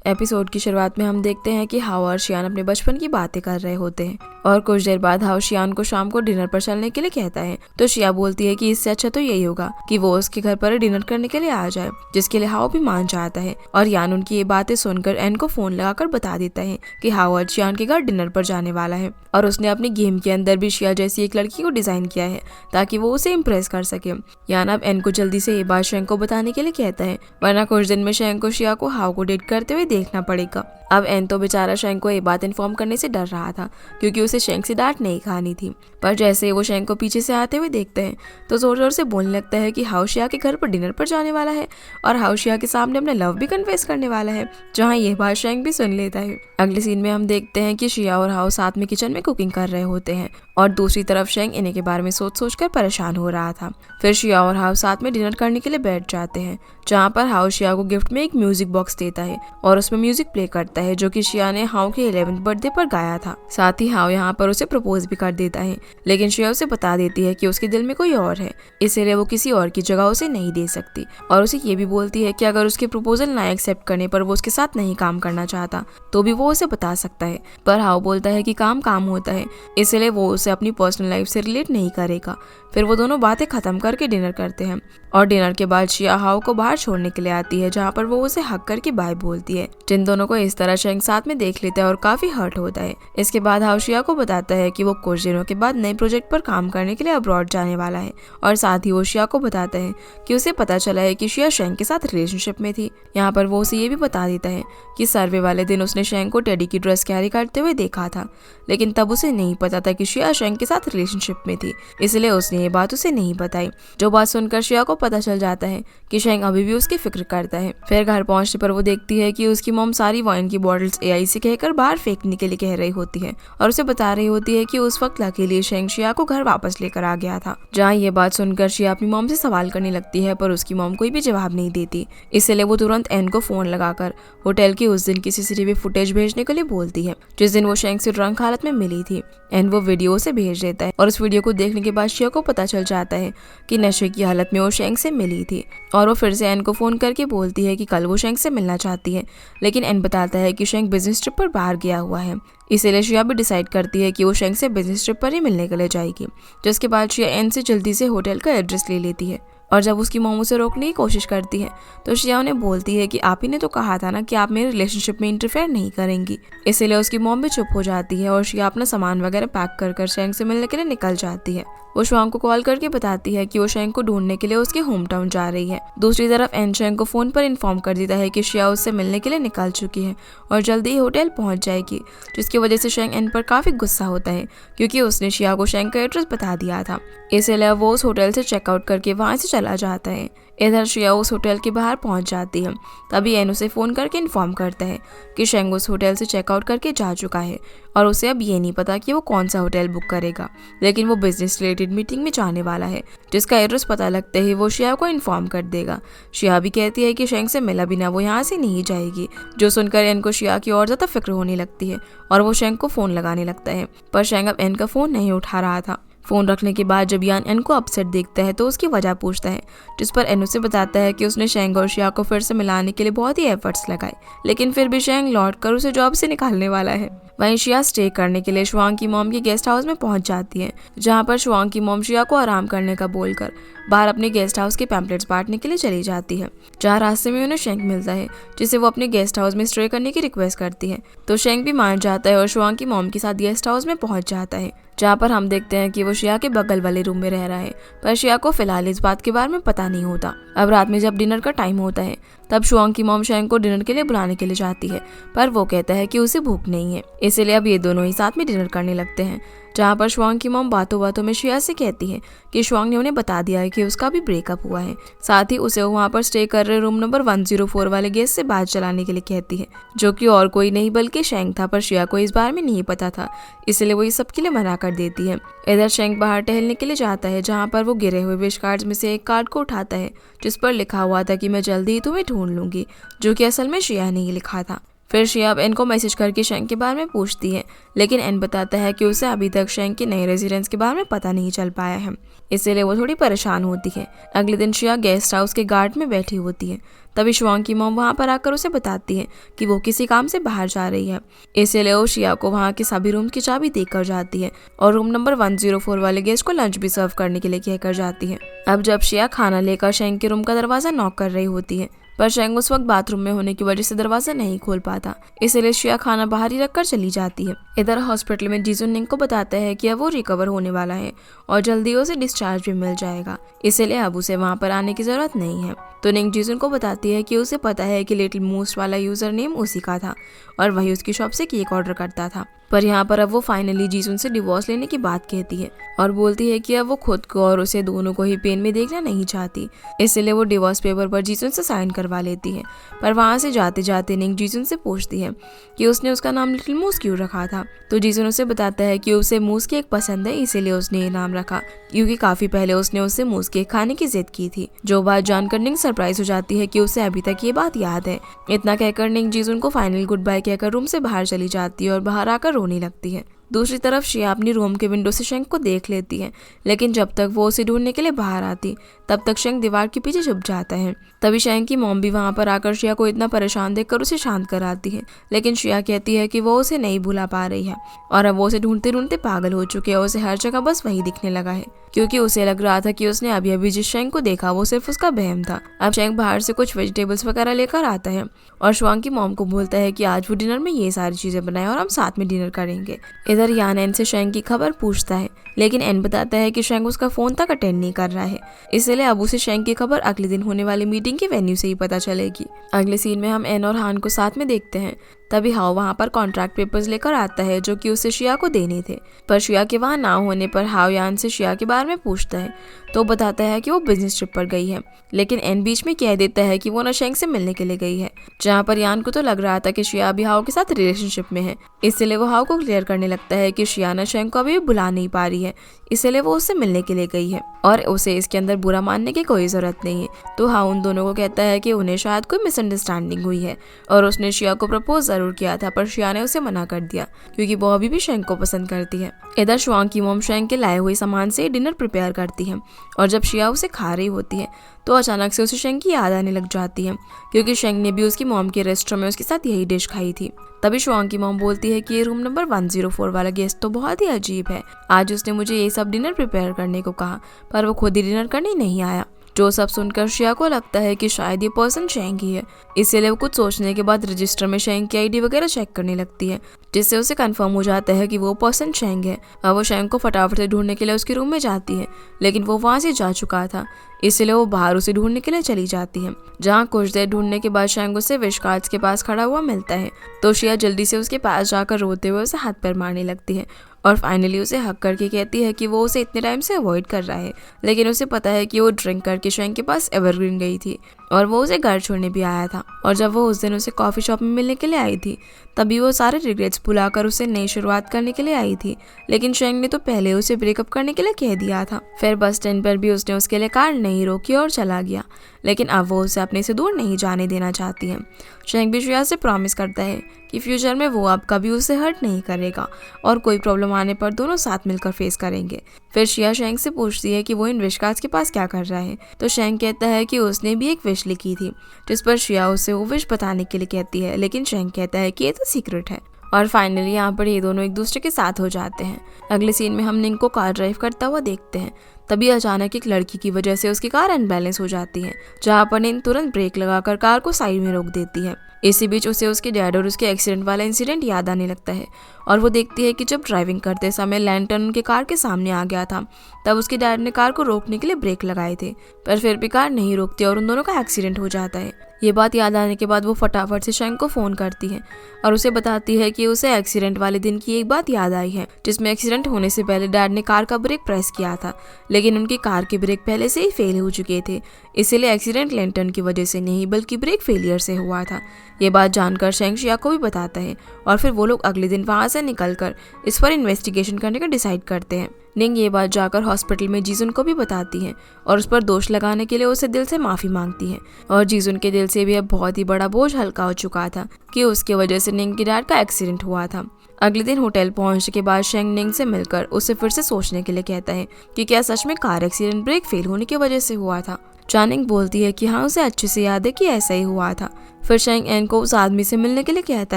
Episode की शुरुआत में हम देखते हैं कि हाओ और शियान अपने बचपन की बातें कर रहे होते हैं और कुछ देर बाद हाओ शियान को शाम को डिनर पर चलने के लिए कहता है। तो शिया बोलती है कि इससे अच्छा तो यही होगा कि वो उसके घर पर डिनर करने के लिए आ जाए, जिसके लिए हाओ भी मान जाता है। और यान उनकी ये बातें सुनकर एन को फोन लगाकर बता देता है कि हाओ आज शियान के घर डिनर पर जाने वाला है और उसने अपने गेम के अंदर भी शिया जैसी एक लड़की को डिजाइन किया है ताकि वो उसे इम्प्रेस कर सके। यान अब एन को जल्दी से ये बात शेंग को बताने के लिए कहता है, वरना कुछ दिन में शेंग को शिया को हाओ को डेट करते हुए देखना पड़ेगा। अब एन तो बेचारा शेंग को ये बात इन्फॉर्म करने से डर रहा था क्योंकि उसे शेंग से डांट नहीं खानी थी। पर जैसे ही वो शेंग को पीछे से आते हुए देखते हैं तो जोर जोर से बोलने लगता है कि हाओ शिया के घर पर डिनर पर जाने वाला है और हाओ शिया के सामने अपने लव भी कन्फेस करने वाला है, जहाँ यह बात शेंग भी सुन लेता है। अगले सीन में हम देखते हैं कि शिया और हाओ साथ में किचन में कुकिंग कर रहे होते हैं और दूसरी तरफ शेंग इन्हीं के बारे में सोच सोच कर परेशान हो रहा था। फिर शिया और हाओ साथ में डिनर करने के लिए बैठ जाते हैं, जहाँ पर हाओ शिया को गिफ्ट में एक म्यूजिक बॉक्स देता है और उसमें म्यूजिक प्ले करता है जो कि शिया ने हाओ के 11th बर्थडे पर गाया था। साथ ही हाओ यहाँ पर उसे प्रपोज भी कर देता है, लेकिन शिया उसे बता देती है कि उसके दिल में कोई और है, इसीलिए वो किसी और की जगह उसे नहीं दे सकती। और उसे ये भी बोलती है कि अगर उसके प्रपोजल ना एक्सेप्ट करने पर वो उसके साथ नहीं काम करना चाहता तो भी वो उसे बता सकता है। पर हाओ बोलता है कि काम काम होता है, इसलिए वो उसे अपनी पर्सनल लाइफ से रिलेट नहीं करेगा। फिर वो दोनों बातें खत्म करके डिनर करते हैं और डिनर के बाद शिया हाओ को बाहर छोड़ने के लिए आती है, जहाँ पर वो उसे हक करके बाय बोलती है। जिन दोनों को इस तरह शेंग साथ में देख लेता है और काफी हर्ट होता है। इसके बाद हाओ शिया को बताता है कि वो कुछ दिनों के बाद नए प्रोजेक्ट पर काम करने के लिए अब्रॉड जाने वाला है और साथ ही वो शिया को बताता है कि उसे पता चला है कि शिया शेंग के साथ रिलेशनशिप में थी। यहाँ पर वो उसे ये भी बता देता है कि सर्वे वाले दिन उसने शेंग को टेडी की ड्रेस कैरी करते हुए देखा था, लेकिन तब उसे नहीं पता था कि शिया शेंग के साथ रिलेशनशिप में थी, इसलिए उसने ये बात उसे नहीं बताई। जो बात सुनकर शिया को पता चल जाता है कि शेंग अभी भी उसकी फिक्र करता है। फिर घर पहुंचने पर वो देखती है कि उसकी मॉम सारी वाइन की बॉटल्स एआई से कहकर बाहर फेंकने के लिए कह रही होती है और उसे बता रही होती है कि उस वक्त लकीली शेंग शिया को घर वापस लेकर आ गया था। जहाँ ये बात सुनकर शिया अपनी मॉम से सवाल करने लगती है, पर उसकी मॉम कोई भी जवाब नहीं देती, इसलिए वो तुरंत एन को फोन लगाकर होटल की उस दिन की सीसीटीवी फुटेज भेजने के लिए बोलती है जिस दिन वो शेंग से ड्रंक हालत में मिली थी। एन वो वीडियो से भेज देता है और उस वीडियो को देखने के बाद शिया को पता चल जाता है कि नशे की हालत में वो शेंग से मिली थी और वो फिर से एन को फोन करके बोलती है कि कल वो शेंग से मिलना चाहती है, लेकिन एन बताता है कि शेंग बिजनेस ट्रिप पर बाहर गया हुआ है। इसीलिए शिया भी डिसाइड करती है कि वो शेंग से बिजनेस ट्रिप पर ही मिलने के लिए जाएगी। जिसके बाद शिया एन से जल्दी से होटल का एड्रेस ले लेती है और जब उसकी मॉम उसे रोकने की कोशिश करती है तो शिया उन्हें बोलती है कि आप ही ने तो कहा था ना कि आप मेरे रिलेशनशिप में इंटरफेयर नहीं करेंगी। इसीलिए उसकी मॉम भी चुप हो जाती है और शिया अपना सामान वगैरह पैक कर शेंग से मिलने के लिए निकल जाती है। वो शुआंग को कॉल करके बताती है कि वो शेंग को ढूंढने के लिए उसके होम टाउन जा रही है। दूसरी तरफ एन शेंग को फोन पर इन्फॉर्म कर देता है कि शिया उससे मिलने के लिए निकल चुकी है और जल्दी ही होटल पहुंच जाएगी, जिसकी वजह से शेंग एन पर काफी गुस्सा होता है क्योंकि उसने शिया को शेंग का एड्रेस बता दिया था। इसलिए वो उस होटल से चेकआउट करके वहां से चला जाता है। इधर शिया उस होटल के बाहर पहुंच जाती है। तभी एन उसे फोन करके इन्फॉर्म करता है कि शेंग उस होटल से चेकआउट करके जा चुका है और उसे अब ये नहीं पता कि वो कौन सा होटल बुक करेगा, लेकिन वो बिजनेस रिलेटेड मीटिंग में जाने वाला है, जिसका एड्रेस पता लगते ही वो शिया को इन्फॉर्म कर देगा। शिया भी कहती है कि शेंग से मिला बिना वो यहाँ से नहीं जाएगी, जो सुनकर एन को शिया की और ज्यादा फिक्र होने लगती है और वो शेंग को फोन लगाने लगता है, पर शेंग अब एन का फोन नहीं उठा रहा था। फोन रखने के बाद जब यान एन को अपसेट देखता है तो उसकी वजह पूछता है, जिस पर एन उसे बताता है कि उसने शेंग और शिया को फिर से मिलाने के लिए बहुत ही एफर्ट्स लगाए, लेकिन फिर भी शेंग लौट कर उसे जॉब से निकालने वाला है। वहीं शिया स्टे करने के लिए शुआंग की मॉम के गेस्ट हाउस में पहुंच जाती है, जहां पर शुआंग की मॉम शिया को आराम करने का बोलकर बाहर अपने गेस्ट हाउस के पैम्पलेट्स बांटने के लिए चली जाती है। जहां रास्ते में उन्हें शेंग मिलता है, जिसे वो अपने गेस्ट हाउस में स्टे करने की रिक्वेस्ट करती है, तो शेंग भी मान जाता है और शुआंग की मॉम के साथ गेस्ट हाउस में पहुंच जाता है, जहाँ पर हम देखते हैं कि वो शिया के बगल वाले रूम में रह रहा है। पर शिया को फिलहाल इस बात के बारे में पता नहीं होता। अब रात में जब डिनर का टाइम होता है तब शुआंग की मॉम शेंग को डिनर के लिए बुलाने के लिए जाती है, पर वो कहता है कि उसे भूख नहीं है, इसलिए अब ये दोनों ही साथ में डिनर करने लगते हैं। जहाँ पर शुआंग की मॉम बातों बातों में शिया से कहती है कि शुआंग ने उन्हें बता दिया है कि उसका भी ब्रेकअप हुआ है। साथ ही उसे वहाँ पर स्टे कर रहे रूम नंबर 104 वाले गेस्ट से बात चलाने के लिए कहती है, जो कि और कोई नहीं बल्कि शेंग था। पर शिया को इस बारे में नहीं पता था, इसलिए वो इस सब के लिए मना कर देती है। इधर शेंग बाहर टहलने के लिए जाता है, जहाँ पर वो गिरे हुए विश कार्ड्स में से एक कार्ड को उठाता है जिस पर लिखा हुआ था कि मैं जल्दी ही तुम्हें ढूंढ लूंगी, जो कि असल में शिया ने ही लिखा था। फिर शिया अब एन को मैसेज करके शेंग के बारे में पूछती है, लेकिन एन बताता है कि उसे अभी तक शेंग के नए रेजिडेंस के बारे में पता नहीं चल पाया है, इसीलिए वो थोड़ी परेशान होती है। अगले दिन शिया गेस्ट हाउस के गार्ड में बैठी होती है। तभी शुआंग की मॉम वहाँ पर आकर उसे बताती है कि वो किसी काम से बाहर जा रही है, इसीलिए वो शिया को वहाँ के सभी रूम की चाबी देकर जाती है और रूम नंबर 104 वाले गेस्ट को लंच भी सर्व करने के लिए कहकर जाती है। अब जब शिया खाना लेकर शेंग के रूम का दरवाजा नॉक कर रही होती है, पर शेंग उस वक्त बाथरूम में होने की वजह से दरवाजा नहीं खोल पाता, इसलिए शिया खाना बाहर ही रखकर चली जाती है। इधर हॉस्पिटल में जीजुन निंग को बताता है कि अब वो रिकवर होने वाला है और जल्दी उसे डिस्चार्ज भी मिल जाएगा, इसीलिए अब उसे वहाँ पर आने की जरूरत नहीं है। तो निंग जीजुन को बताती है कि उसे पता है कि लिटिल मूस वाला यूजर नेम उसी का था और वही उसकी शॉप से केक ऑर्डर करता था। पर यहाँ पर अब वो फाइनली जीजुन से डिवोर्स लेने की बात कहती है और बोलती है कि अब वो खुद को और उसे दोनों को ही पेन में देखना नहीं चाहती, इसलिए वो डिवोर्स पेपर पर जीजुन से साइन करवा लेती है। पर वहाँ से जाते जाते निंग जीजुन से पूछती है कि उसने उसका नाम लिटिल मूस क्यों रखा था। तो जीजुन उसे बताता है कि उसे मूस केक पसंद है, इसीलिए उसने ये नाम रखा, क्योंकि काफी पहले उसने उससे मूस केक खाने की जिद की थी। जो बात जानकर निंग सरप्राइज हो जाती है कि उसे अभी तक ये बात याद है। इतना कहकर निंग जीजुन को फाइनल गुड बाय कहकर रूम से बाहर चली जाती है और बाहर आकर रोने लगती है। दूसरी तरफ शिया अपनी रूम के विंडो से शेंग को देख लेती है, लेकिन जब तक वो उसे ढूंढने के लिए बाहर आती तब तक शेंग दीवार के पीछे छुप जाता है। तभी शेंग की मॉम भी वहां पर आकर शिया को इतना परेशान देखकर उसे शांत कराती है, लेकिन शिया कहती है कि वो उसे नहीं भुला पा रही है और अब वो उसे ढूंढते ढूंढते पागल हो चुके हैं। उसे हर जगह बस वही दिखने लगा है, क्योंकि उसे लग रहा था कि उसने अभी अभी जिस शेंग को देखा वो सिर्फ उसका बहम था। अब शेंग बाहर से कुछ वेजिटेबल्स वगैरह लेकर आता है और शुआंग की मॉम को बोलता है कि आज वो डिनर में ये सारी चीजें बनाए और हम साथ में डिनर करेंगे। इधर यान एन से शेंग की खबर पूछता है, लेकिन एन बताता है कि शेंग उसका फोन तक अटेंड नहीं कर रहा है, इसलिए अब उसे शेंग की खबर अगले दिन होने वाली मीटिंग के वेन्यू से ही पता चलेगी। अगले सीन में हम एन और हान को साथ में देखते हैं। तभी हाओ वहाँ पर कॉन्ट्रैक्ट पेपर्स लेकर आता है जो कि उसे शिया को देने थे, पर शिया के वहाँ ना होने पर हाओ यान से शिया के बारे में पूछता है तो बताता है कि वो बिजनेस ट्रिप पर गई है, लेकिन एन बीच में कह देता है कि वो ना शेंग से मिलने के लिए गई है, जहाँ पर यान को तो लग रहा था कि शिया अभी हाओ के साथ रिलेशनशिप में है, इसलिए वो हाओ को क्लियर करने लगता है कि शिया ना शेंग को अभी भी बुला नहीं पा रही है, इसलिए वो उससे मिलने के लिए गई है और उसे इसके अंदर बुरा मानने की कोई जरूरत नहीं है। तो हाओ उन दोनों को कहता है कि उन्हें शायद कोई मिसअंडरस्टैंडिंग हुई है और उसने शिया को प्रपोज जरूर किया था, पर शिया ने उसे मना कर दिया क्योंकि वो अभी भी शेंग को पसंद करती है। इधर शुआंग की मॉम शेंग के लाए हुए सामान से डिनर प्रिपेयर करती है और जब शिया उसे खा रही होती है तो अचानक से उसे शेंग की याद आने लग जाती है, क्योंकि शेंग ने भी उसकी मॉम के रेस्टोरेंट में उसके साथ यही डिश खाई थी। तभी शुआंग की मॉम बोलती है कि ये रूम नंबर 104 वाला गेस्ट तो बहुत ही अजीब है, आज उसने मुझे ये सब डिनर प्रिपेयर करने को कहा पर वो खुद ही डिनर करने नहीं आया। जो सब सुनकर शिया को लगता है कि शायद ये पर्सन शेंग ही है, इसीलिए वो कुछ सोचने के बाद रजिस्टर में शेंग की आईडी वगैरह चेक करने लगती है, जिससे उसे कंफर्म हो जाता है कि वो पर्सन शेंग है। अब वो शेंग को फटाफट से ढूंढने के लिए उसके रूम में जाती है, लेकिन वो वहां से जा चुका था, इसलिए वो बाहर उसे ढूंढने के लिए चली जाती है। जहाँ कुछ देर ढूंढने के बाद शेंग उसे विश कार्ड्स के पास खड़ा हुआ मिलता है, तो शिया जल्दी से उसके पास जाकर रोते हुए उसे हाथ पैर मारने लगती है और फाइनली उसे हक करके कहती है कि वो उसे इतने टाइम से अवॉइड कर रहा है, लेकिन उसे पता है कि वो ड्रिंक करके शेंग के पास एवरग्रीन गई थी और वो उसे घर छोड़ने भी आया था, और जब वो उस दिन उसे कॉफी शॉप में मिलने के लिए आई थी तभी वो सारे रिग्रेट्स भुलाकर उसे नई शुरुआत करने के लिए आई थी, लेकिन शेंग ने तो पहले उसे ब्रेकअप करने के लिए कह दिया था। फिर बस स्टैंड पर भी उसने उसके लिए कार नहीं रोकी और चला गया, लेकिन अब वो उसे अपने से दूर नहीं जाने देना चाहती है। शेंग भी शिया से प्रॉमिस करता है कि फ्यूचर में वो अब कभी उसे हर्ट नहीं करेगा और कोई प्रॉब्लम आने पर दोनों साथ मिलकर फेस करेंगे। फिर शिया शेंग से पूछती है कि वो इन विश कार्ड्स के पास क्या कर रहा है, तो शेंग कहता है कि उसने भी एक विश लिखी थी, जिस पर शिया उसे वो विश बताने के लिए कहती है, लेकिन शेंग कहता है कि ये तो सीक्रेट है। और फाइनली यहाँ पर ये दोनों एक दूसरे के साथ हो जाते हैं। अगले सीन में हम निंग को कार ड्राइव करता हुआ देखते हैं। तभी अचानक एक लड़की की वजह से उसकी कार अनबैलेंस हो जाती है, जहाँ पर निंग तुरंत ब्रेक लगाकर कार को साइड में रोक देती है। इसी बीच उसे उसके डैड और उसके एक्सीडेंट वाला इंसिडेंट याद आने लगता है और वो देखती है कि जब ड्राइविंग करते समय लैंटर्न उनके कार के सामने आ गया था तब उसके डैड ने कार को रोकने के लिए ब्रेक लगाए थे, पर फिर भी कार नहीं रोकती और उन दोनों का एक्सीडेंट हो जाता है। ये बात याद आने के बाद वो फटाफट से शेंग को फोन करती है और उसे बताती है कि उसे एक्सीडेंट वाले दिन की एक बात याद आई है, जिसमें एक्सीडेंट होने से पहले डैड ने कार का ब्रेक प्रेस किया था, लेकिन उनकी कार के ब्रेक पहले से ही फेल हो चुके थे, इसीलिए एक्सीडेंट लैंटर्न की वजह से नहीं बल्कि ब्रेक फेलियर से हुआ था। ये बात जानकर शेंग शिया को भी बताता है और फिर वो लोग अगले दिन वहाँ से निकलकर इस पर इन्वेस्टिगेशन करने का डिसाइड करते हैं। निंग ये बात जाकर हॉस्पिटल में जीजुन को भी बताती है और उस पर दोष लगाने के लिए उसे दिल से माफी मांगती है। और जीजुन के दिल से भी अब बहुत ही बड़ा बोझ हल्का हो चुका था कि उसकी वजह से निंग के डैड का एक्सीडेंट हुआ था। अगले दिन होटल पहुंचने के बाद शेंग निंग से मिलकर उसे फिर से सोचने के लिए कहता है कि क्या सच में कार एक्सीडेंट ब्रेक फेल होने की वजह से हुआ था। चानिंग बोलती है कि हाँ, उसे अच्छे से याद है कि ऐसा ही हुआ था। फिर शेंग एन को उस आदमी से मिलने के लिए कहता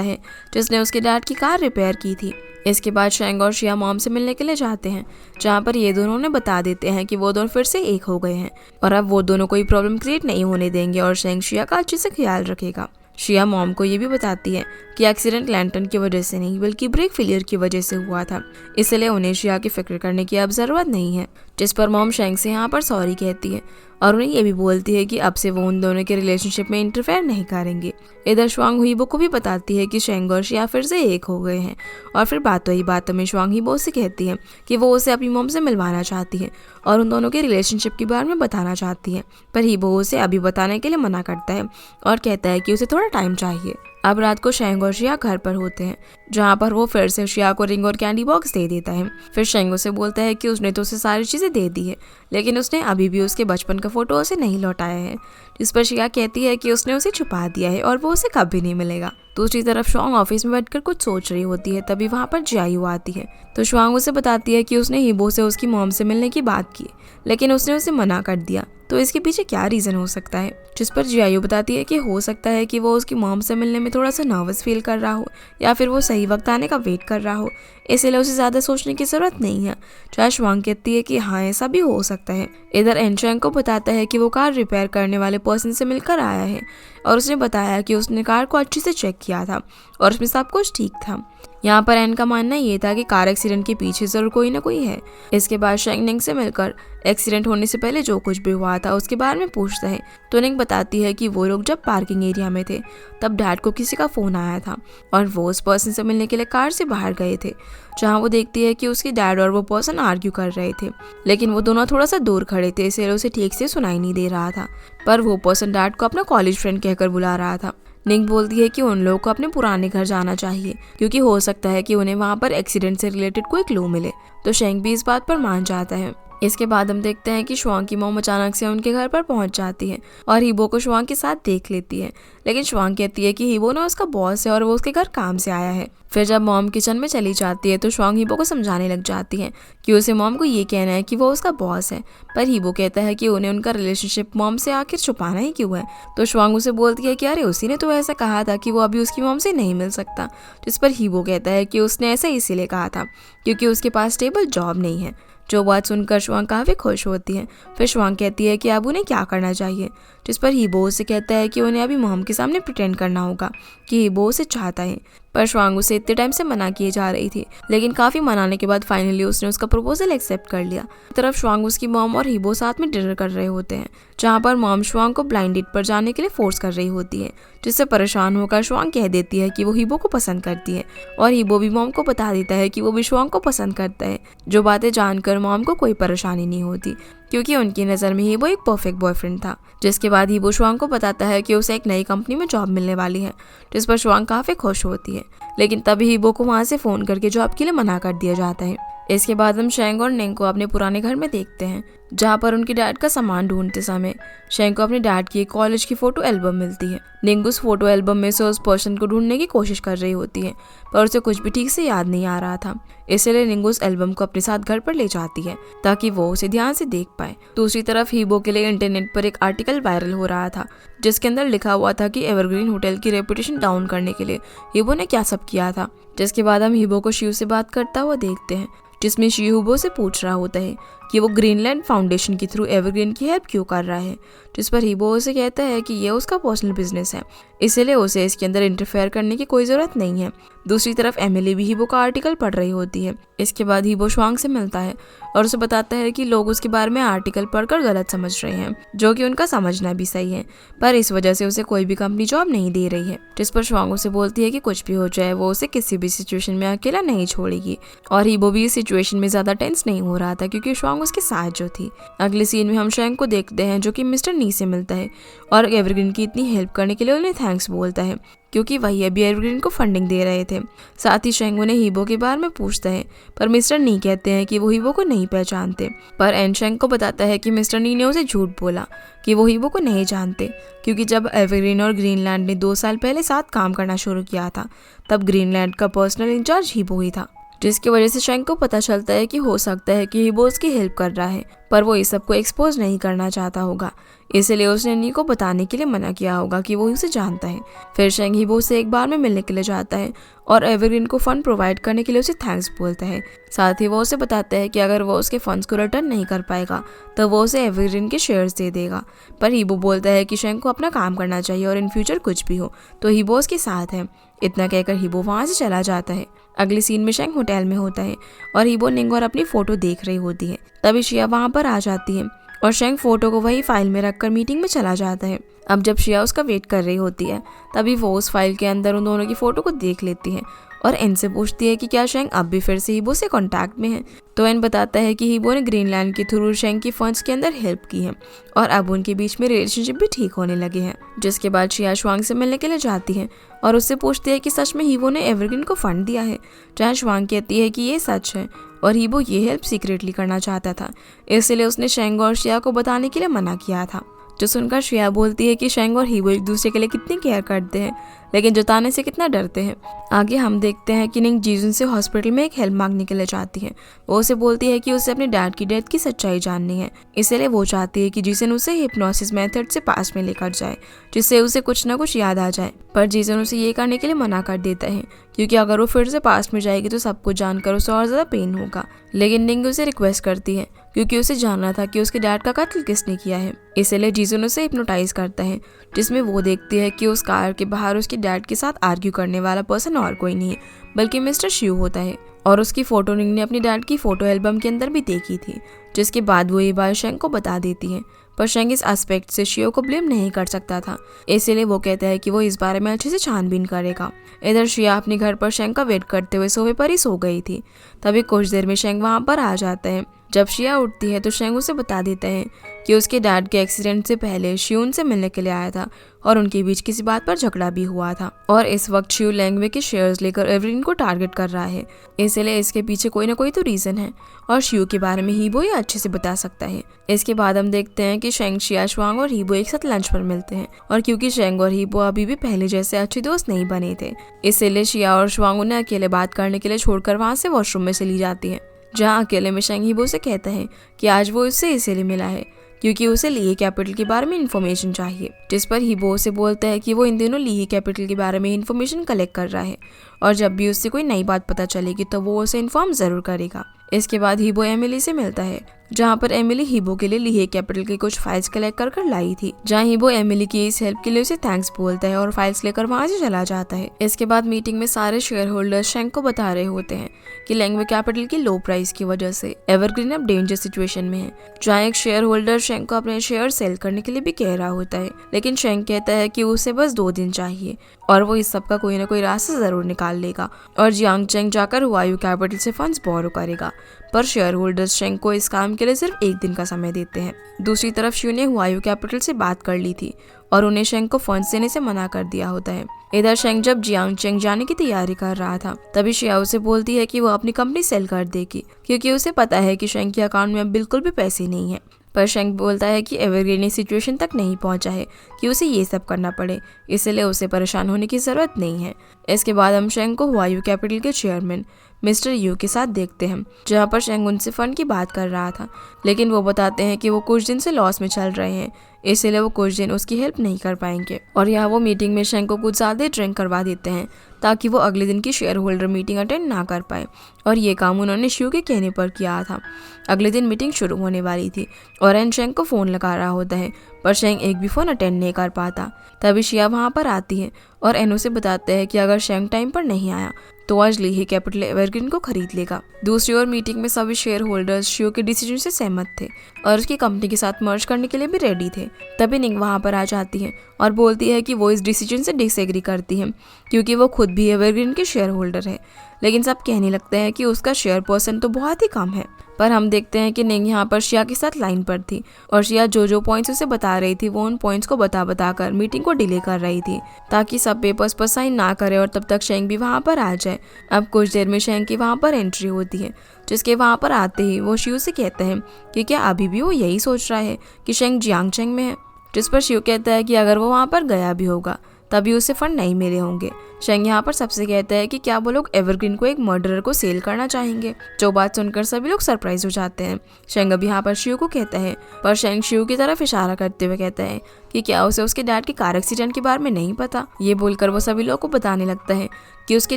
है जिसने उसके डैड की कार रिपेयर की थी। इसके बाद शेंग और शिया मॉम से मिलने के लिए जाते हैं, जहाँ पर ये दोनों ने बता देते हैं कि वो दोनों फिर से एक हो गए हैं और अब वो दोनों कोई प्रॉब्लम क्रिएट नहीं होने देंगे और शेंग शिया का अच्छे से ख्याल रखेगा। शिया मॉम को ये भी बताती है कि एक्सीडेंट लैंटर्न की वजह से नहीं बल्कि ब्रेक फेलियर की वजह से हुआ था, इसलिए उन्हें शिया की फिक्र करने की अब जरूरत नहीं है। जिस पर मॉम शेंग से यहाँ पर सॉरी कहती है और उन्हें ये भी बोलती है कि अब से वो उन दोनों के रिलेशनशिप में इंटरफेयर नहीं करेंगे। इधर श्वांग हुईबो को भी बताती है कि शेंग और शिया फिर से एक हो गए हैं और फिर बातों ही बातों में श्वांग हुईबो से कहती है कि वो उसे अपनी मॉम से मिलवाना चाहती है और उन दोनों के रिलेशनशिप के बारे में बताना चाहती है, पर हीबो उसे अभी बताने के लिए मना करता है और कहता है कि उसे थोड़ा टाइम चाहिए। अब रात को शेंग और शिया घर पर होते हैं, जहाँ पर वो फिर से शिया को रिंग और कैंडी बॉक्स दे देता है। फिर शेंग उसे बोलता है कि उसने तो उसे सारी चीजें दे दी है, लेकिन उसने अभी भी उसके बचपन का फोटो उसे नहीं लौटाया है। जिस पर शिया कहती है कि उसने उसे छुपा दिया है और वो उसे कभी नहीं मिलेगा। दूसरी तरफ श्वांग ऑफिस में बैठकर कुछ सोच रही होती है, तभी वहाँ पर जियायू आती है तो श्वांग उसे बताती है कि उसने हीबो से उसकी मॉम से मिलने की बात की, लेकिन उसने उसे मना कर दिया, तो इसके पीछे क्या रीजन हो सकता है। जिस पर जियायू बताती है कि हो सकता है कि वो उसकी मॉम से मिलने में थोड़ा सा नर्वस फील कर रहा हो या फिर वो सही वक्त आने का वेट कर रहा हो, इसलिए उसे ज्यादा सोचने की जरूरत नहीं है। चाहे श्वांग कहती है कि हाँ, ऐसा भी हो सकता है। इधर एनशेंग को बताता है कि वो कार रिपेयर करने वाले पर्सन से मिलकर आया है और उसने बताया कि उसने कार को अच्छे से चेक किया था और उसमें सब कुछ ठीक था। यहाँ पर एन का मानना ये था कि कार एक्सीडेंट के पीछे जरूर कोई ना कोई है। इसके बाद शेंग निंग से मिलकर एक्सीडेंट होने से पहले जो कुछ भी हुआ था उसके बारे में पूछता है तो निंग बताती है कि वो लोग जब पार्किंग एरिया में थे तब डैड को किसी का फोन आया था और वो उस पर्सन से मिलने के लिए कार से बाहर गए थे, जहाँ वो देखती है कि उसके डैड और वो पर्सन आर्ग्यू कर रहे थे, लेकिन वो दोनों थोड़ा सा दूर खड़े थे, इसलिए उसे ठीक से सुनाई नहीं दे रहा था, पर वो पर्सन डैड को अपना कॉलेज फ्रेंड कहकर बुला रहा था। निंग बोलती है कि उन लोगों को अपने पुराने घर जाना चाहिए क्योंकि हो सकता है कि उन्हें वहाँ पर एक्सीडेंट से रिलेटेड कोई क्लू मिले, तो शेंग भी इस बात पर मान जाता है। इसके बाद हम देखते हैं कि श्वांग की मॉम अचानक से उनके घर पर पहुंच जाती है और हीबो को श्वांग के साथ देख लेती है, लेकिन श्वांग कहती है कि हीबो ना उसका बॉस है और वो उसके घर काम से आया है। फिर जब मॉम किचन में चली जाती है तो श्वांग हीबो को समझाने लग जाती है कि उसे मॉम को ये कहना है कि वो उसका बॉस है, पर हीबो कहता है कि उन्हें उनका रिलेशनशिप मॉम से आखिर छुपाना ही क्यों है। तो श्वांग उसे बोलती है कि अरे उसी ने तो ऐसा कहा था कि वो अभी उसकी मॉम से नहीं मिल सकता, जिस पर हीबो कहता है कि उसने ऐसा इसीलिए कहा था क्योंकि उसके पास स्टेबल जॉब नहीं है। जो बात सुनकर श्वांग काफी खुश होती है। फिर श्वांग कहती है कि अब उन्हें क्या करना चाहिए, जिस पर हीबो से कहता है कि उन्हें अभी मॉम के सामने प्रिटेंड करना होगा कि हीबो उसे चाहता है, पर श्वांग उसे इतने टाइम से मना किए जा रही थी, लेकिन काफी मनाने के बाद फाइनली उसने उसका प्रपोजल एक्सेप्ट कर लिया। तरफ श्वांग उसकी मॉम और हीबो साथ में डिनर कर रहे होते हैं, जहाँ पर मॉम श्वांग को ब्लाइंड डेट पर जाने के लिए फोर्स कर रही होती है, जिससे परेशान होकर श्वांग कह देती है कि वो हीबो को पसंद करती है और हीबो भी मॉम को बता देता है कि वो भी श्वांग को पसंद करता है। जो बातें जानकर मॉम को कोई परेशानी नहीं होती क्योंकि उनकी नज़र में हीबो एक परफेक्ट बॉयफ्रेंड था। जिसके बाद हीबो श्वांग को बताता है कि उसे एक नई कंपनी में जॉब मिलने वाली है, जिस पर श्वांग काफ़ी खुश होती है, लेकिन तभी हीबो को वहाँ से फ़ोन करके जॉब के लिए मना कर दिया जाता है। इसके बाद हम शेंग और निंग को अपने पुराने घर में देखते हैं, जहाँ पर उनके डैड का सामान ढूंढते समय शेंग को अपने डैड की एक कॉलेज की फोटो एल्बम मिलती है। निंग उस फोटो एल्बम में से उस पर्सन को ढूंढने की कोशिश कर रही होती है, पर उसे कुछ भी ठीक से याद नहीं आ रहा था, इसलिए निंग उस एल्बम को अपने साथ घर पर ले जाती है ताकि वो उसे ध्यान से देख पाए। दूसरी तरफ हीबो के लिए इंटरनेट पर एक आर्टिकल वायरल हो रहा था, जिसके अंदर लिखा हुआ था कि एवरग्रीन होटल की रेपुटेशन डाउन करने के लिए हीबो ने क्या सब किया था। जिसके बाद हम हीबो को शिव से बात करता हुआ देखते हैं, जिसमें शिव हीबो से पूछ रहा होता है कि वो ग्रीनलैंड फाउंडेशन के थ्रू एवरग्रीन की हेल्प क्यों कर रहा है, जिस पर हीबो उसे कहता है कि ये उसका पर्सनल बिजनेस है, इसलिए उसे इसके अंदर इंटरफेयर करने की कोई ज़रूरत नहीं है। दूसरी तरफ एमिली भी हीबो का आर्टिकल पढ़ रही होती है। इसके बाद हीबो श्वांग से मिलता है और उसे बताता है कि लोग उसके बारे में आर्टिकल पढ़कर गलत समझ रहे हैं, जो कि उनका समझना भी सही है, पर इस वजह से उसे कोई भी कंपनी जॉब नहीं दे रही है। जिस पर श्वांग उसे बोलती है कि कुछ भी हो जाए वो उसे किसी भी सिचुएशन में अकेला नहीं छोड़ेगी, और हीबो भी इस सिचुएशन में ज़्यादा टेंस नहीं हो रहा था क्योंकि श्वांग उसके साथ जो थी। अगले सीन में हम शेंग को देखते हैं जो कि मिस्टर नी से मिलता है और एवरग्रीन की इतनी हेल्प करने के लिए उन्हें थैंक्स बोलता है क्योंकि वही अभी एवरग्रीन को फंडिंग दे रहे थे। साथ ही शेंग उन्हें हीबो के बारे में पूछता है, पर मिस्टर नी कहते हैं कि वो हीबो को नहीं पहचानते। पर एन शेंग को बताता है कि मिस्टर नी ने उसे झूठ बोला कि वो हीबो को नहीं जानते, क्योंकि जब एवरग्रीन और ग्रीनलैंड ने 2 साल पहले साथ काम करना शुरू किया था तब ग्रीनलैंड का पर्सनल इंचार्ज हीबो ही था। जिसकी वजह से शेंग को पता चलता है कि हो सकता है कि हीबो उसकी हेल्प कर रहा है, पर वो इस सब को एक्सपोज नहीं करना चाहता होगा, इसलिए उसने नी को बताने के लिए मना किया होगा कि वो उसे जानता है। फिर शेंग हीबो से एक बार में मिलने के लिए जाता है और एवरग्रीन को फंड प्रोवाइड करने के लिए उसे थैंक्स बोलता है। साथ ही वो उसे बताता है कि अगर वो उसके फंड्स को रिटर्न नहीं कर पाएगा तो वो उसे एवरग्रीन के शेयर्स दे देगा। पर हीबो बोलता है कि शेंग को अपना काम करना चाहिए और इन फ्यूचर कुछ भी हो तो हीबो उसके साथ है। इतना कहकर हीबो वहाँ से चला जाता है। अगली सीन में शेंग होटल में होता है और हीबो निंग और अपनी फोटो देख रही होती है। तभी शिया वहाँ पर आ जाती है और शेंग फोटो को वही फाइल में रखकर मीटिंग में चला जाता है। अब जब शिया उसका वेट कर रही होती है तभी वो उस फाइल के अंदर उन दोनों की फोटो को देख लेती है और एन से पूछती है कि क्या शेंग अब भी फिर से हीबो से कांटेक्ट में है। तो एन बताता है कि हीबो ने ग्रीनलैंड के थ्रू शेंग की फंड्स के अंदर हेल्प की है और अब उनके बीच में रिलेशनशिप भी ठीक होने लगे हैं। जिसके बाद शिया शुआंग से मिलने के लिए जाती है और उससे पूछती है कि सच में हीबो ने एवरग्रीन को फंड दिया है, जहाँ शुआंग कहती है कि ये सच है और हीबो ये हेल्प सीक्रेटली करना चाहता था, इसलिए उसने शेंग और शिया को बताने के लिए मना किया था। जो सुनकर श्रेया बोलती है कि शेंग और हीबो एक दूसरे के लिए कितनी केयर करते हैं लेकिन जताने से कितना डरते हैं। आगे हम देखते हैं कि निंग जीजुन से हॉस्पिटल में एक हेल्प मांगने के लिए जाती है। वो उसे बोलती है कि उसे अपने डैड की डेथ की सच्चाई जाननी है, इसलिए वो चाहती है कि जीसन उसे हिप्नोसिस मेथड से पास में लेकर जाए जिससे उसे कुछ न कुछ याद आ जाए। पर जीसन उसे ये करने के लिए मना कर देता है क्योंकि अगर वो फिर से पास में जाएगी तो सब कुछ जानकर उसे और ज्यादा पेन होगा। लेकिन निंग उसे रिक्वेस्ट करती है क्योंकि उसे जानना था कि उसके डैड का कत्ल किसने किया है, इसलिए जीजुन उसे हिप्नोटाइज करता है जिसमें वो देखती है कि उस कार के बाहर उसके डैड के साथ आर्ग्यू करने वाला पर्सन और कोई नहीं है बल्कि मिस्टर शिव होता है। और उसकी फोटो निंग ने अपनी डैड की फोटो एल्बम के अंदर भी देखी थी। जिसके बाद वो ये बात शेंग को बता देती है, पर शेंग इस एस्पेक्ट से शिव को ब्लेम नहीं कर सकता था, इसलिए वो कहता है कि वो इस बारे में अच्छे से छानबीन करेगा। इधर शिया अपने घर पर शेंग का वेट करते हुए सोफे पर ही सो गई थी। तभी कुछ देर में शेंग वहाँ पर आ जाता है। जब शिया उठती है तो शेंग उसे बता देता है कि उसके डैड के एक्सीडेंट से पहले शिव से मिलने के लिए आया था और उनके बीच किसी बात पर झगड़ा भी हुआ था और इस वक्त शिव लैंग्वे के शेयर्स लेकर एवरग्रीन को टारगेट कर रहा है, इसलिए इसके पीछे कोई ना कोई तो रीजन है और शिव के बारे में हीबो ही अच्छे से बता सकता है। इसके बाद हम देखते हैं कि शेंग, शिया, शुआंग और हीबो एक साथ लंच पर मिलते हैं और क्योंकि शेंग और हीबो अभी भी पहले जैसे अच्छे दोस्त नहीं बने थे, इसलिए शिया और शुआंग उन्हें अकेले बात करने के लिए छोड़कर वहाँ से वॉशरूम में चली जाती है, जहाँ अकेले में शेंग हीबो से कहता है कि आज वो उससे इसीलिए मिला है क्योंकि उसे लीही कैपिटल के बारे में इन्फॉर्मेशन चाहिए। जिस पर हीबो से बोलता है कि वो इन दिनों लीही कैपिटल के बारे में इन्फॉर्मेशन कलेक्ट कर रहा है और जब भी उससे कोई नई बात पता चलेगी तो वो उसे इन्फॉर्म जरूर करेगा। इसके बाद हीबो एमिली से मिलता है, जहाँ पर एमिली हीबो के लिए लीही कैपिटल की कुछ फाइल्स कलेक्ट कर लाई थी, जहाँ हीबो एमिली की इस हेल्प के लिए उसे थैंक्स बोलता है और फाइल्स लेकर वहाँ से चला जाता है। इसके बाद मीटिंग में सारे शेयर होल्डर्स शेंग को बता रहे होते हैं कि लैंग्वे कैपिटल की लो प्राइस की वजह से एवरग्रीन अब डेंजर सिचुएशन में है, जहाँ एक शेयर होल्डर शेंग को अपने शेयर सेल करने के लिए भी कह रहा होता है, लेकिन शेंग कहता है कि उसे बस 2 दिन चाहिए और वो इस सब का कोई ना कोई रास्ता जरूर निकाल लेगा और जियांग चेंग जाकर हुआयू कैपिटल से फंड्स बोरो करेगा। पर शेयर होल्डर्स शेंग को इस काम के लिए सिर्फ 1 दिन का समय देते हैं। दूसरी तरफ शिव ने हुआयू कैपिटल से बात कर ली थी और उन्हें शेंग को फंड्स देने से मना कर दिया होता है। इधर शेंग जब जियांग चेंग जाने की तैयारी कर रहा था तभी शिया उसे बोलती है कि वो अपनी कंपनी सेल कर देगी क्योंकि उसे पता है कि शेंग के अकाउंट में अब बिल्कुल भी पैसे नहीं है। पर शेंग बोलता है कि एवरग्रीन इस सिचुएशन तक नहीं पहुंचा है कि उसे ये सब करना पड़े, इसलिए उसे परेशान होने की जरूरत नहीं है। इसके बाद हम शेंग को हुआयू कैपिटल के चेयरमैन मिस्टर यू के साथ देखते हैं, जहाँ पर शेंग उनसे फंड की बात कर रहा था, लेकिन वो बताते हैं कि वो कुछ दिन से लॉस में चल रहे हैं, इसलिए वो कुछ दिन उसकी हेल्प नहीं कर पाएंगे और यहाँ वो मीटिंग में शेंग को कुछ ज़्यादा ड्रिंक करवा देते हैं ताकि वो अगले दिन की शेयर होल्डर मीटिंग अटेंड ना कर पाए और ये काम उन्होंने शिव के कहने पर किया था। अगले दिन मीटिंग शुरू होने वाली थी और एन शेंग को फ़ोन लगा रहा होता है, पर शेंग एक भी फ़ोन अटेंड नहीं कर पाता। तभी शिया वहाँ पर आती है और एन उसे बताते हैं कि अगर शेंग टाइम पर नहीं आया तो आज ली ही कैपिटल एवरग्रीन को खरीद लेगा। दूसरी ओर मीटिंग में सभी शेयर होल्डर्स शियो के डिसीजन से सहमत थे और उसकी कंपनी के साथ मर्ज करने के लिए भी रेडी थे। तभी निंग वहां पर आ जाती है और बोलती है कि वो इस डिसीजन से डिसएग्री करती है क्योंकि वो खुद भी एवरग्रीन के शेयर होल्डर है। लेकिन सब कहने लगते हैं कि उसका शेयर पर्सन तो बहुत ही कम है। पर हम देखते हैं कि निंग यहाँ पर शिया के साथ लाइन पर थी और शिया जो पॉइंट्स उसे बता रही थी वो उन पॉइंट्स को बता कर मीटिंग को डिले कर रही थी ताकि सब पेपर्स पर साइन ना करे और तब तक शेंग भी वहाँ पर आ जाए। अब कुछ देर में शेंग की वहाँ पर एंट्री होती है, जिसके वहाँ पर आते ही वो शिव से कहते हैं कि क्या अभी भी वो यही सोच रहा है कि शेंग जियांगचेंग में है। जिस पर शिव कहता है कि अगर वो वहाँ पर गया भी होगा तभी उसे फंड नहीं मिले होंगे। शेंग यहाँ पर सबसे कहता है कि क्या वो लोग एवरग्रीन को एक मर्डरर को सेल करना चाहेंगे। जो बात सुनकर सभी लोग सरप्राइज हो जाते हैं। शेंग अब यहाँ पर शिव को कहता है, पर शेंग शिव की तरफ इशारा करते हुए कहता है कि क्या उसे उसके डैड के कार एक्सीडेंट के बारे में नहीं पता। ये बोलकर वो सभी लोगों को बताने लगता है कि उसके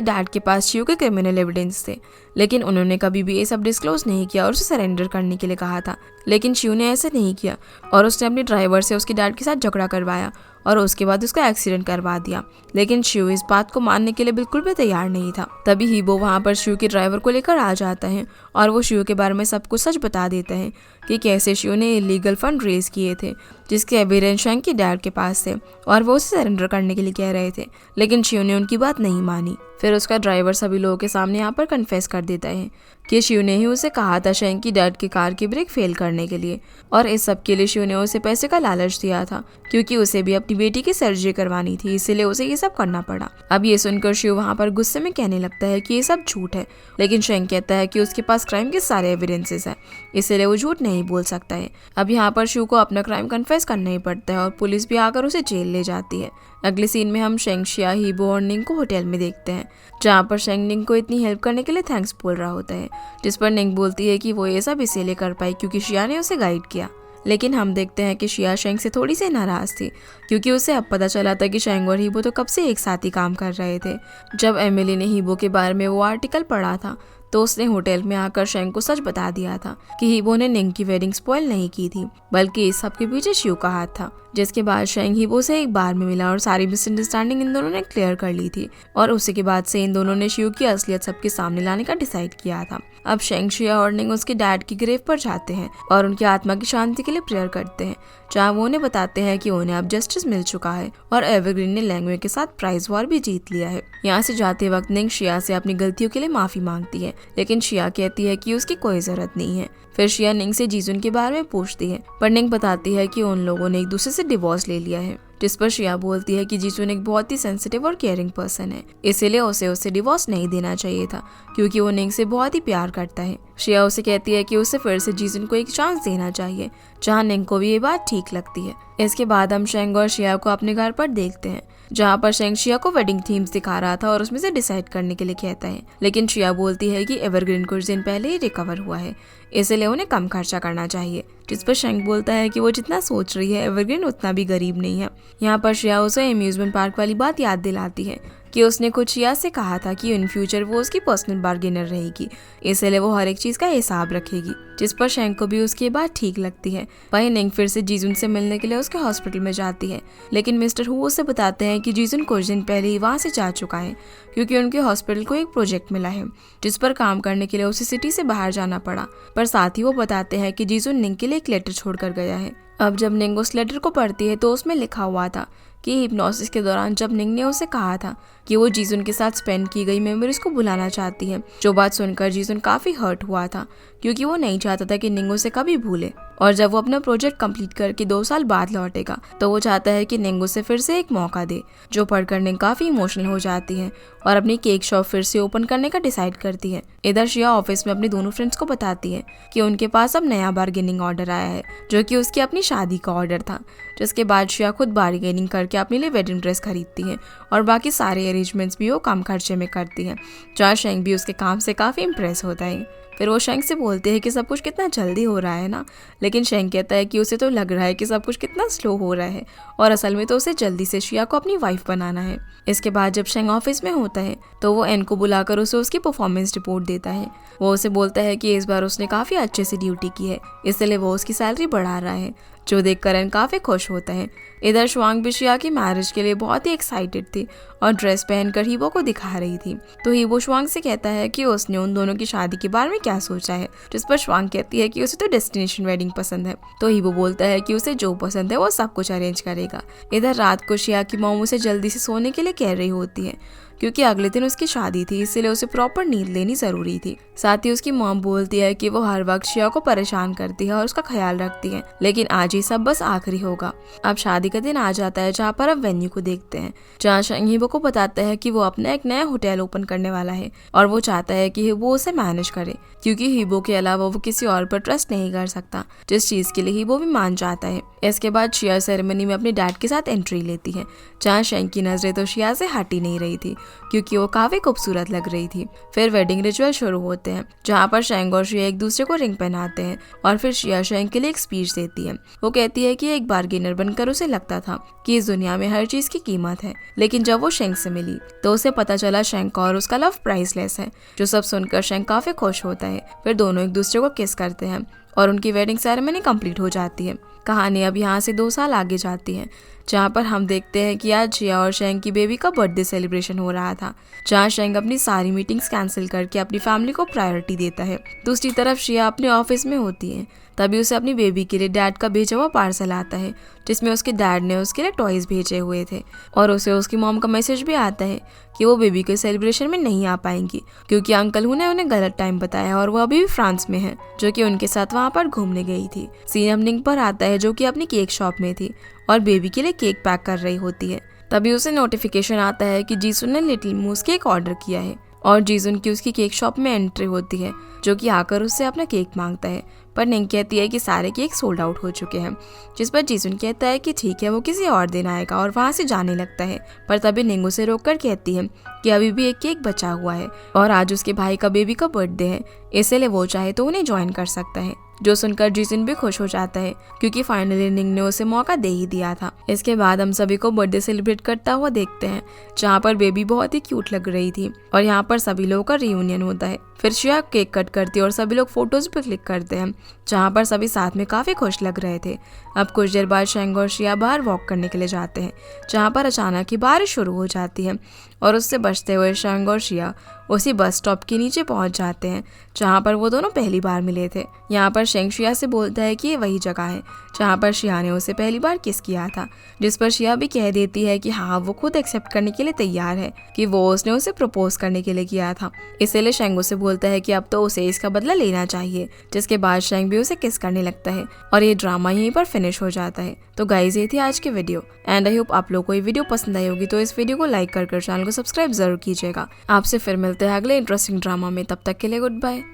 डैड के पास शिव के क्रिमिनल एविडेंस थे, लेकिन उन्होंने कभी भी ये सब डिस्क्लोज नहीं किया और उसे सरेंडर करने के लिए कहा था। लेकिन शिव ने ऐसा नहीं किया और उसने अपने ड्राइवर से उसके डैड के साथ झगड़ा करवाया और उसके बाद उसका एक्सीडेंट करवा दिया। लेकिन शिव इस बात को मानने के लिए बिल्कुल भी तैयार नहीं था। तभी हीबो वहाँ पर शिव के ड्राइवर को लेकर आ जाता है और वो शिव के बारे में सब कुछ सच बता देता है कि कैसे शिव ने इलीगल फंड रेज किए थे जिसके एविडेंस शेंग के डैड के पास थे और वो उसे सरेंडर करने के लिए कह रहे थे। लेकिन शिव ने उनकी बात नहीं मानी। फिर उसका ड्राइवर सभी लोगों के सामने यहाँ पर कन्फेस कर देता है कि शिव ने ही उसे कहा था शेंग की डैड की कार की ब्रेक फेल करने के लिए और इस सब के लिए शिव ने उसे पैसे का लालच दिया था क्योंकि उसे भी अपनी बेटी की सर्जरी करवानी थी, इसीलिए उसे ये सब करना पड़ा। अब ये सुनकर शिव वहाँ पर गुस्से में कहने लगता है कि ये सब झूठ है, लेकिन शेंग कहता है कि उसके पास क्राइम के सारे एविडेंसेस हैं, इसलिए वो झूठ नहीं बोल सकता है। अब यहाँ पर शिव को अपना क्राइम कन्फेस करना ही पड़ता है और पुलिस भी आकर उसे जेल ले जाती है। अगले सीन में हम शेंग, शिया, हीबो और निंग को होटल में देखते हैं जहाँ पर शेंग निंग को इतनी हेल्प करने के लिए थैंक्स बोल रहा होता है, जिस पर निंग बोलती है कि वो ये सब इसीलिए कर पाई क्योंकि शिया ने उसे गाइड किया। लेकिन हम देखते हैं कि शिया शेंग से थोड़ी सी नाराज थी क्योंकि उसे अब पता चला था कि शेंग और हीबो तो कब से एक साथ ही काम कर रहे थे। जब एमिली ने हीबो के बारे में वो आर्टिकल पढ़ा था तो उसने होटल में आकर शेंग को सच बता दिया था कि हीबो ने निंग की वेडिंग स्पॉइल नहीं की थी, बल्कि इस सब के पीछे शिव का हाथ था। जिसके बाद शेंग हीबो से एक बार में मिला और सारी मिसअंडरस्टैंडिंग इन दोनों ने क्लियर कर ली थी और उसी के बाद से इन दोनों ने शिव की असलियत सबके सामने लाने का डिसाइड किया था। अब शेंग, शिया और निंग उसके डैड की ग्रेव पर जाते हैं और उनकी आत्मा की शांति के लिए प्रेयर करते हैं, जहाँ वो उन्हें बताते हैं कि उन्हें अब जस्टिस मिल चुका है और एवरग्रीन ने लैंग्वे के साथ प्राइज वॉर भी जीत लिया है। यहाँ से जाते वक्त निंग शिया से अपनी गलतियों के लिए माफी मांगती है, लेकिन शिया कहती है कि उसकी कोई जरूरत नहीं है। फिर शिया निंग से जीजुन के बारे में पूछती है, पर निंग बताती है कि उन लोगों ने एक दूसरे से डिवोर्स ले लिया है। जिस पर शिया बोलती है कि जीजुन एक बहुत ही सेंसिटिव और केयरिंग पर्सन है, इसीलिए उसे डिवोर्स नहीं देना चाहिए था क्योंकि वो निंग से बहुत ही प्यार करता है। शिया उसे कहती है कि उसे फिर से जीजुन को एक चांस देना चाहिए, जहाँ निंग को भी ये बात ठीक लगती है। इसके बाद हम शेंग और शिया को अपने घर पर देखते हैं, जहाँ पर शेंग शिया को वेडिंग थीम्स दिखा रहा था और उसमें से डिसाइड करने के लिए कहता है। लेकिन शिया बोलती है कि एवरग्रीन कुछ दिन पहले ही रिकवर हुआ है, इसलिए उन्हें कम खर्चा करना चाहिए। जिस पर शेंग बोलता है कि वो जितना सोच रही है एवरग्रीन उतना भी गरीब नहीं है। यहाँ पर शिया उसे अम्यूजमेंट पार्क वाली बात याद दिलाती है कि उसने कुछ शिया से कहा था कि इन फ्यूचर वो उसकी पर्सनल बार्गेनर रहेगी, इसलिए वो हर एक चीज का हिसाब रखेगी। जिस पर शेंग को भी उसकी बात ठीक लगती है। वहीं निंग फिर से जीजुन से मिलने के लिए उसके हॉस्पिटल में जाती है, लेकिन मिस्टर हु उसे बताते हैं कि जीजुन कुछ दिन पहले ही वहाँ से जा चुका है क्योंकि उनके हॉस्पिटल को एक प्रोजेक्ट मिला है जिस पर काम करने के लिए उसे सिटी से बाहर जाना पड़ा। पर साथ ही वो बताते हैं कि जीजुन निंग के लिए एक लेटर छोड़कर गया है। अब जब निंग उस लेटर को पढ़ती है तो उसमें लिखा हुआ था कि हिप्नोसिस के दौरान जब निंग ने उसे कहा था कि वो जीजुन के साथ स्पेंड की गई मेमोरीज को भुलाना चाहती है। जो बात सुनकर जीजुन काफी हर्ट हुआ था क्योंकि वो नहीं चाहता था कि निंग उसे कभी भूले, और जब वो अपना प्रोजेक्ट कंप्लीट करके 2 साल बाद लौटेगा तो वो चाहता है कि निंग उसे फिर से एक मौका दे। जो पढ़कर निंग काफी इमोशनल हो जाती है और अपनी केक शॉप फिर से ओपन करने का डिसाइड करती है। इधर शिया ऑफिस में अपने दोनों फ्रेंड्स को बताती है कि उनके पास अब नया बार्गेनिंग ऑर्डर आया है, जो कि उसकी अपनी शादी का ऑर्डर था। जिसके बाद शिया खुद बार्गेनिंग करके अपने लिए वेडिंग ड्रेस खरीदती है और बाकी सारे अरेंजमेंट्स भी वो कम खर्चे में करती है, जहाँ शेंग भी उसके काम से काफी इम्प्रेस होता है। फिर वो शेंग से बोलते हैं कि सब कुछ कितना जल्दी हो रहा है ना, लेकिन शेंग कहता है कि उसे तो लग रहा है कि सब कुछ कितना स्लो हो रहा है और असल में तो उसे जल्दी से शिया को अपनी वाइफ बनाना है। इसके बाद जब शेंग ऑफिस में होता है तो वो एन को बुलाकर उसे उसकी परफॉर्मेंस रिपोर्ट देता है। वो उसे बोलता है कि इस बार उसने काफी अच्छे से ड्यूटी की है, इसलिए वो उसकी सैलरी बढ़ा रहा है। जो देखकर एन काफी खुश होता है। इधर शुआंग भी शिया की मैरिज के लिए बहुत ही एक्साइटेड थी और ड्रेस पहनकर हीबो को दिखा रही थी। तो हीबो शुआंग से कहता है कि उसने उन दोनों की शादी के बारे में क्या सोचा है, जिस पर शुआंग कहती है कि उसे तो डेस्टिनेशन वेडिंग पसंद है। तो हीबो बोलता है कि उसे जो पसंद है वो सब कुछ अरेंज करेगा। इधर रात को शिया की मॉम उसे जल्दी से सोने के लिए कह रही होती है क्योंकि अगले दिन उसकी शादी थी, इसलिए उसे प्रॉपर नींद लेनी जरूरी थी। साथ ही उसकी मॉम बोलती है कि वो हर वक्त शिया को परेशान करती है और उसका ख्याल रखती है, लेकिन आज ये सब बस आखिरी होगा। अब शादी का दिन आ जाता है जहाँ पर अब वेन्यू को देखते हैं, जहाँ शेंग हीबो को बताता है कि वो अपना एक नया होटल ओपन करने वाला है और वो चाहता है कि वो उसे मैनेज करे, क्योंकि हीबो के अलावा वो किसी और पर ट्रस्ट नहीं कर सकता, जिस चीज के लिए हीबो भी मान जाता है। इसके बाद शिया सेरेमनी में अपने डैड के साथ एंट्री लेती है, जहाँ शेंग की नजरें तो शिया से हट ही नहीं रही थी क्योंकि वो काफी खूबसूरत लग रही थी। फिर वेडिंग रिचुअल शुरू होते हैं, जहाँ पर शेंग और शिया एक दूसरे को रिंग पहनाते हैं और फिर शिया शेंग के लिए एक स्पीच देती है। वो कहती है कि एक बार्गेनर बनकर उसे लगता था कि इस दुनिया में हर चीज की कीमत है, लेकिन जब वो शेंग से मिली तो उसे पता चला शेंग का और उसका लव प्राइसलेस है। जो सब सुनकर शेंग काफी खुश होता है। फिर दोनों एक दूसरे को किस करते हैं और उनकी वेडिंग सेरेमनी कंप्लीट हो जाती है। कहानी अब यहाँ से 2 साल आगे जाती है, जहाँ पर हम देखते हैं कि आज शिया और शेंग की बेबी का बर्थडे सेलिब्रेशन हो रहा था, जहाँ शेंग अपनी सारी मीटिंग्स कैंसिल करके अपनी फैमिली को प्रायोरिटी देता है। दूसरी तरफ शिया अपने ऑफिस में होती है, तभी उसे अपनी बेबी के लिए डैड का भेजा हुआ पार्सल आता है, जिसमें उसके डैड ने उसके लिए टॉयज भेजे हुए थे और उसे उसकी मॉम का मैसेज भी आता है कि वो बेबी के सेलिब्रेशन में नहीं आ पाएंगी क्योंकि अंकल ने उन्हें गलत टाइम बताया और वो अभी भी फ्रांस में है, जो कि उनके साथ वहाँ पर घूमने गई थी। सीन अब निंग पर आता है, जो कि अपनी केक शॉप में थी और बेबी के लिए केक पैक कर रही होती है। तभी उसे नोटिफिकेशन आता है कि जीसुन ने लिटिल मूस केक ऑर्डर किया है और जीसुन की उसकी केक शॉप में एंट्री होती है, जो कि आकर उससे अपना केक मांगता है, पर निंग कहती है कि सारे केक सोल्ड आउट हो चुके हैं, जिस पर जीसुन कहता है कि ठीक है वो किसी और दिन आएगा और वहाँ से जाने लगता है। पर तभी निंग उसे रोककर कहती है कि अभी भी एक केक बचा हुआ है और आज उसके भाई का बेबी का बर्थडे है, इसलिए वो चाहे तो उन्हें ज्वाइन कर सकता है। जो सुनकर जीसुन भी खुश हो जाता है क्योंकि फाइनली निंग ने उसे मौका दे ही दिया था। इसके बाद हम सभी को बर्थडे सेलिब्रेट करता हुआ देखते हैं, जहाँ पर बेबी बहुत ही क्यूट लग रही थी और यहाँ पर सभी लोगों का रियूनियन होता है। फिर शिया केक कट करती है और सभी लोग फोटोज पे क्लिक करते हैं, जहाँ पर सभी साथ में काफी खुश लग रहे थे। अब कुछ देर बाद शेंग और शिया बाहर वॉक करने के लिए जाते हैं, जहाँ पर अचानक ही बारिश शुरू हो जाती है और उससे बचते हुए शेंग और शिया उसी बस स्टॉप के नीचे पहुंच जाते हैं, जहाँ पर वो दोनों पहली बार मिले थे। यहाँ पर शेंग शिया से बोलता है कि ये वही जगह है जहाँ पर शिया ने उसे पहली बार किस किया था, जिस पर शिया भी कह देती है कि हाँ वो खुद एक्सेप्ट करने के लिए तैयार है कि वो उसने उसे प्रपोज करने के लिए किया था। इसलिए शेंग उसे बोलता है कि अब तो उसे इसका बदला लेना चाहिए, जिसके बाद शेंग भी उसे किस करने लगता है और ये ड्रामा यहीं पर फिनिश हो जाता है। तो गाइस ये थी आज की वीडियो एंड आई होप आप लोगों को ये वीडियो पसंद आई होगी, तो इस वीडियो को लाइक कर चैनल को सब्सक्राइब जरूर कीजिएगा। आपसे फिर मिलते हैं अगले इंटरेस्टिंग ड्रामा में, तब तक के लिए गुड बाय।